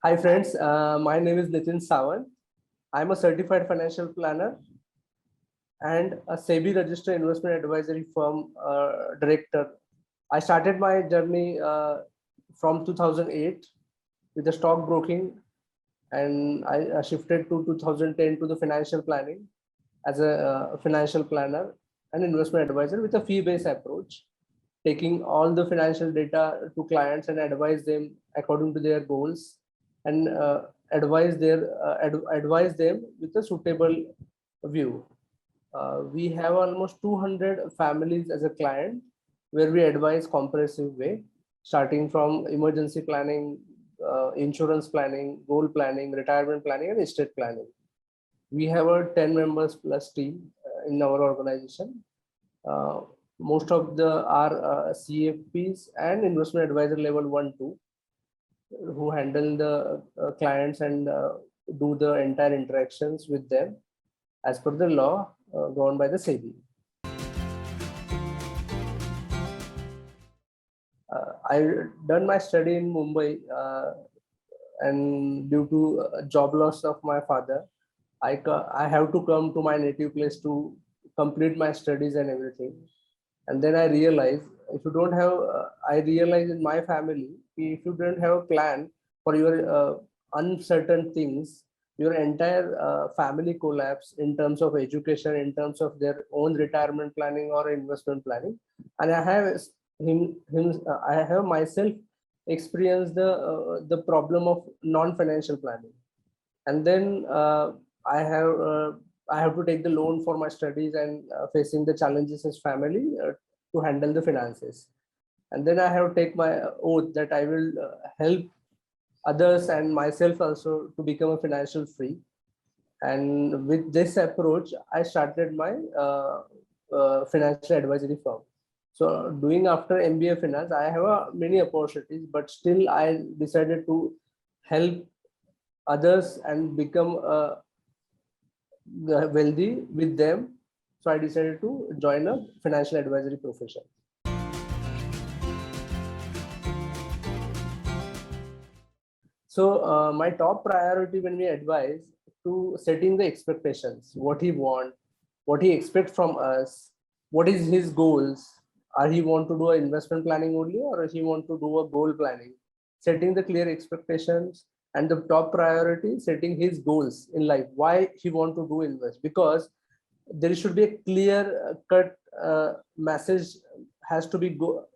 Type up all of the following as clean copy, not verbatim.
Hi friends, my name is Nitin Sawant. I'm a certified financial planner and a SEBI registered investment advisory firm director. I started my journey from 2008 with the stock broking, and I shifted to 2010 to the financial planning as a financial planner and investment advisor with a fee-based approach, taking all the financial data to clients and advise them according to their goals, and advise them with a suitable view. We have almost 200 families as a client, where we advise comprehensive way, starting from emergency planning, insurance planning, goal planning, retirement planning, and estate planning. We have a 10 members plus team in our organization. Most of the are CFPs and investment advisor level 1, 2, who handle the clients and do the entire interactions with them as per the law governed by the SEBI. I done my study in Mumbai, and due to job loss of my father, I have to come to my native place to complete my studies and everything. And then I realized, if you don't have, I realized in my family, if you don't have a plan for your uncertain things, your entire family collapse in terms of education, in terms of their own retirement planning or investment planning. And I have I have myself experienced the problem of non-financial planning. And then I have to take the loan for my studies and facing the challenges as family to handle the finances. And then I have to take my oath that I will help others and myself also to become a financial free. And with this approach, I started my financial advisory firm. So doing after MBA finance, I have many opportunities, but still I decided to help others and become wealthy with them. So I decided to join a financial advisory profession. So my top priority when we advise to setting the expectations, what he want, what he expects from us, what is his goals. Are he want to do an investment planning only, or he want to do a goal planning? Setting the clear expectations, and the top priority, setting his goals in life, why he want to do invest, because there should be a clear cut message has to be go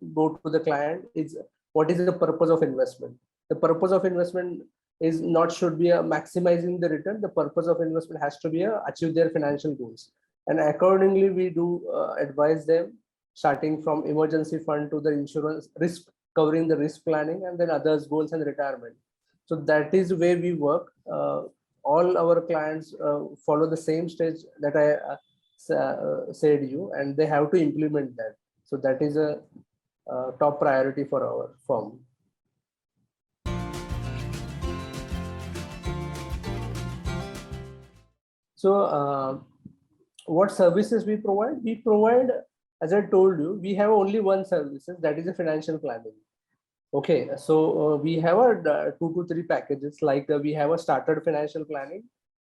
to the client. Is what is the purpose of investment? The purpose of investment is not should be a maximizing the return. The purpose of investment has to be a achieve their financial goals, and accordingly we do advise them, starting from emergency fund to the insurance risk, covering the risk planning, and then others goals and retirement. So that is where we work. All our clients follow the same stage that I said you, and they have to implement that. So that is a top priority for our firm. So what services we provide? We provide, as I told you, we have only one services, that is a financial planning. Okay, so we have a 2 to 3 packages, like we have a started financial planning,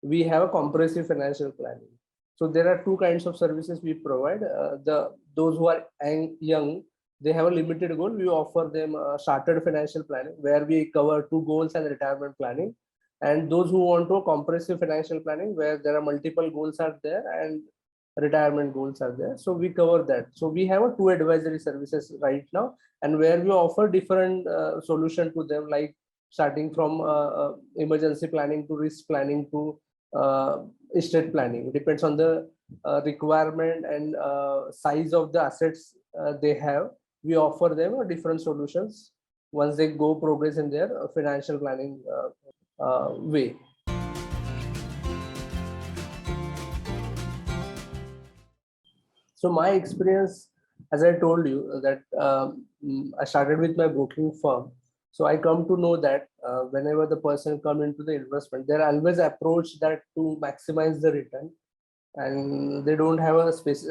we have a comprehensive financial planning. So there are two kinds of services we provide. Those who are young, they have a limited goal. We offer them started financial planning, where we cover 2 goals and retirement planning. And those who want to comprehensive financial planning, where there are multiple goals are there and retirement goals are there. So we cover that. So we have a 2 advisory services right now, and where we offer different solution to them, like starting from emergency planning to risk planning to estate planning. Depends on the requirement and size of the assets they have. We offer them different solutions once they go progress in their financial planning way. So my experience, as I told you, that I started with my broking firm. So I come to know that whenever the person come into the investment, they're always approach that to maximize the return, and they don't have a space,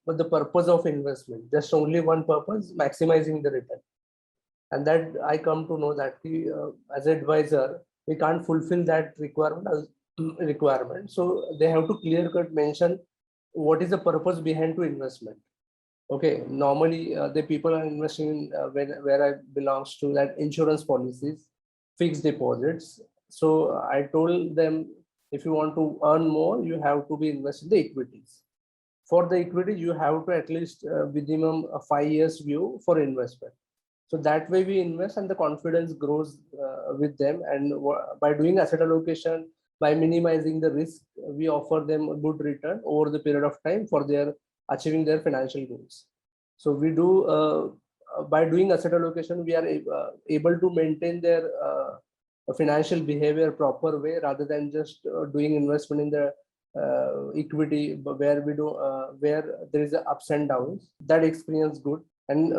but the purpose of investment, just only one purpose, maximizing the return. And that I come to know that as an advisor, we can't fulfill that requirement. So they have to clear cut mention what is the purpose behind to investment. Okay, normally the people are investing in where I belongs to that insurance policies, fixed deposits. So I told them, if you want to earn more, you have to be invested in the equities. For the equity, you have to at least minimum a 5 years view for investment. So that way we invest and the confidence grows with them. And by doing asset allocation, by minimizing the risk, we offer them a good return over the period of time for their achieving their financial goals. So we do by doing asset allocation, we are able to maintain their financial behavior proper way rather than just doing investment in the equity where we do where there is a ups and downs. That experience good. And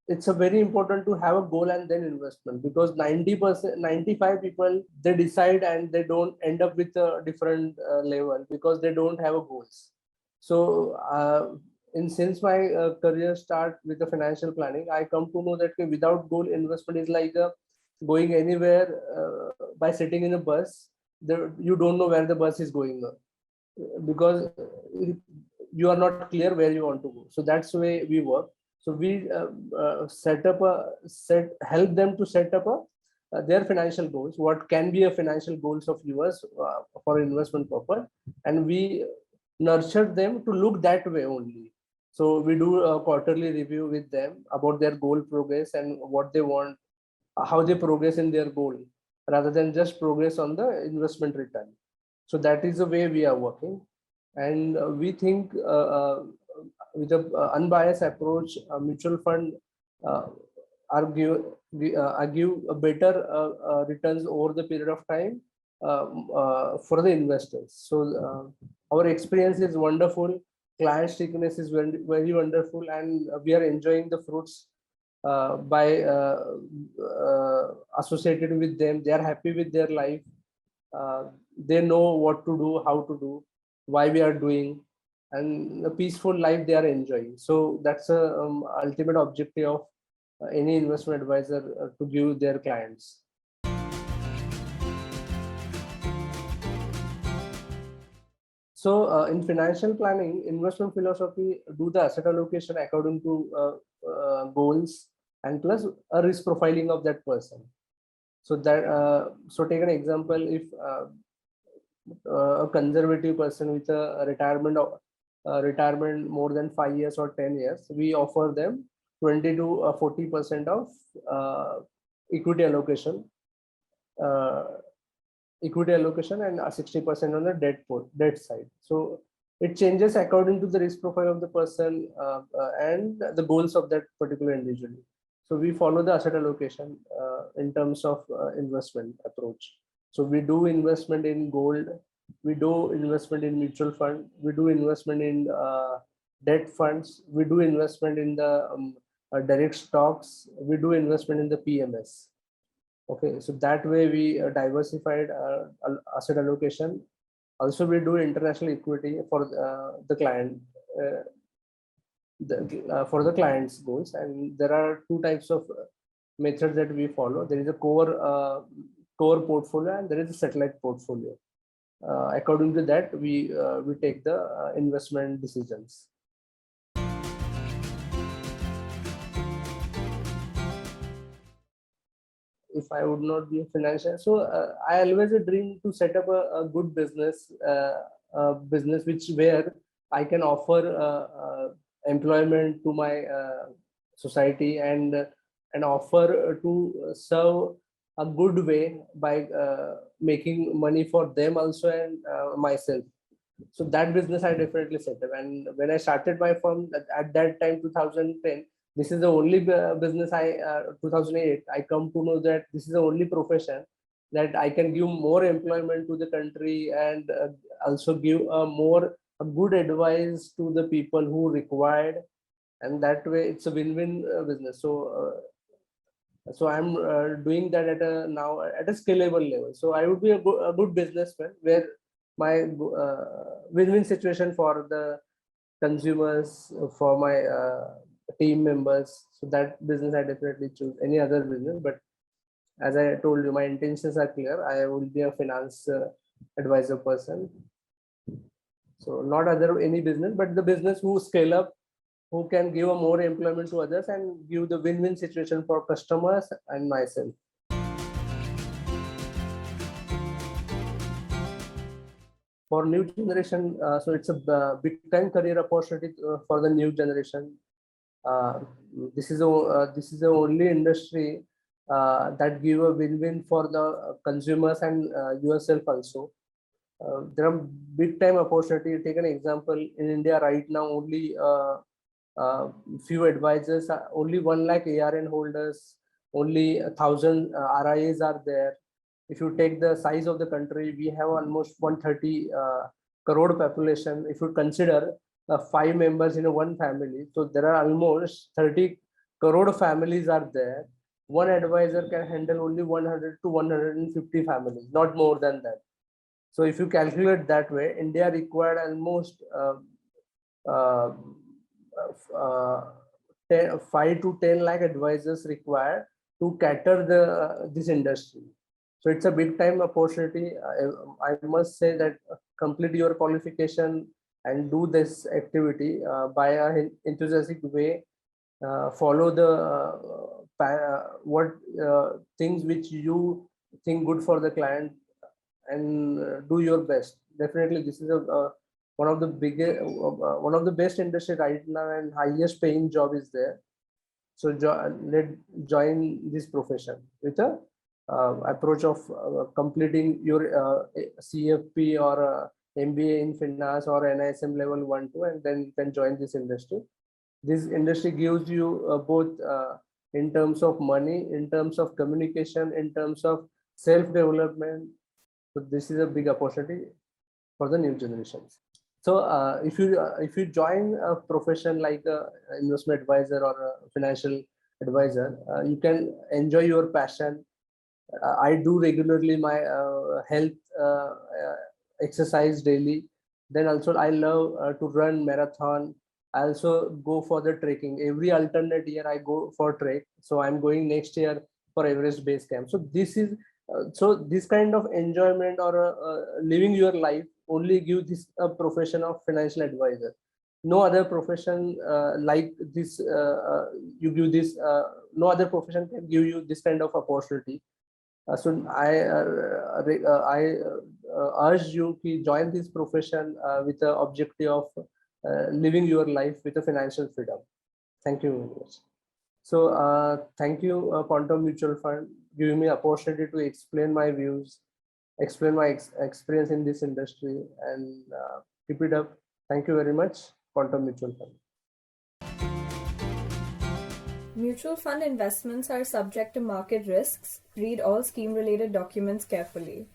it's a very important to have a goal and then investment, because 90%, 95 people, they decide and they don't end up with a different level because they don't have a goals. So since my career start with the financial planning, I come to know that without goal, investment is like going anywhere by sitting in a bus. You don't know where the bus is going because you are not clear where you want to go. So that's the way we work. So we help them to set up their financial goals. What can be a financial goals of yours for investment purpose, and we nurture them to look that way only. So we do a quarterly review with them about their goal progress and what they want, how they progress in their goal, rather than just progress on the investment return. So that is the way we are working. And we think with an unbiased approach, mutual fund give a better returns over the period of time for the investors. So our experience is wonderful. Client stickiness is very, very wonderful, and we are enjoying the fruits by associated with them. They are happy with their life. They know what to do, how to do, why we are doing, and a peaceful life they are enjoying. So that's a ultimate objective of any investment advisor to give their clients. So in financial planning, investment philosophy, do the asset allocation according to goals and plus a risk profiling of that person. So that so take an example, if a conservative person with a retirement more than 5 years or 10 years, we offer them 20 to 40% of equity allocation. And 60% on the debt side. So it changes according to the risk profile of the person and the goals of that particular individual. So we follow the asset allocation in terms of investment approach. So we do investment in gold, we do investment in mutual fund, we do investment in debt funds, we do investment in the direct stocks, we do investment in the PMS. Okay, so that way we diversified asset allocation. Also, we do international equity for the client, for the client's goals. And there are two types of methods that we follow. There is a core portfolio and there is a satellite portfolio. According to that, we take the investment decisions. If I would not be a financial, so I always dream to set up a good business, business where I can offer employment to my society and offer to serve a good way by making money for them also and myself. So that business I definitely set up. And when I started my firm at that time, 2010, this is the only business 2008, I come to know that this is the only profession that I can give more employment to the country and also give a good advice to the people who required. And that way it's a win-win business. So I'm doing that now at a scalable level. So I would be a good businessman where my win-win situation for the consumers, for my team members. So that business I definitely choose any other business, but as I told you, my intentions are clear. I will be a finance advisor person. So not other any business, but the business who scale up, who can give a more employment to others and give the win-win situation for customers and myself. For new generation, so it's a big time career opportunity for the new generation. Uh, this is the only industry that give a win-win for the consumers and yourself also. There are big time opportunity. Take an example in India right now. Only few advisors, only 1 lakh ARN holders, only 1,000 RIAs are there. If you take the size of the country, we have almost 130 crore population. If you consider 5 members in one family, so there are almost 30 crore families are there. One advisor can handle only 100 to 150 families, not more than that. So if you calculate that way, India required almost uh, 5 to 10 lakh advisors required to cater this industry. So it's a big time opportunity. I must say that complete your qualification and do this activity by an enthusiastic way. Follow the things which you think good for the client, and do your best. Definitely, this is one of the biggest, one of the best industry right now, and highest paying job is there. So let join this profession with a approach of completing your CFP or MBA in finance or NISM level 1-2, and then you can join this industry. This industry gives you both in terms of money, in terms of communication, in terms of self-development. So this is a big opportunity for the new generations. So if you join a profession like a investment advisor or a financial advisor, you can enjoy your passion. I do regularly my health exercise daily. Then also I love to run marathon. I also go for the trekking. Every alternate year I go for trek. So I'm going next year for Everest Base Camp. So this is so this kind of enjoyment or living your life only give this a profession of financial advisor. No other profession like this you give this. No other profession can give you this kind of opportunity. So I urge you to join this profession with the objective of living your life with a financial freedom. Thank you very much. So thank you, Quantum Mutual Fund, giving me opportunity to explain my views, explain my experience in this industry, and keep it up. Thank you very much, Quantum Mutual Fund. Mutual fund investments are subject to market risks. Read all scheme-related documents carefully.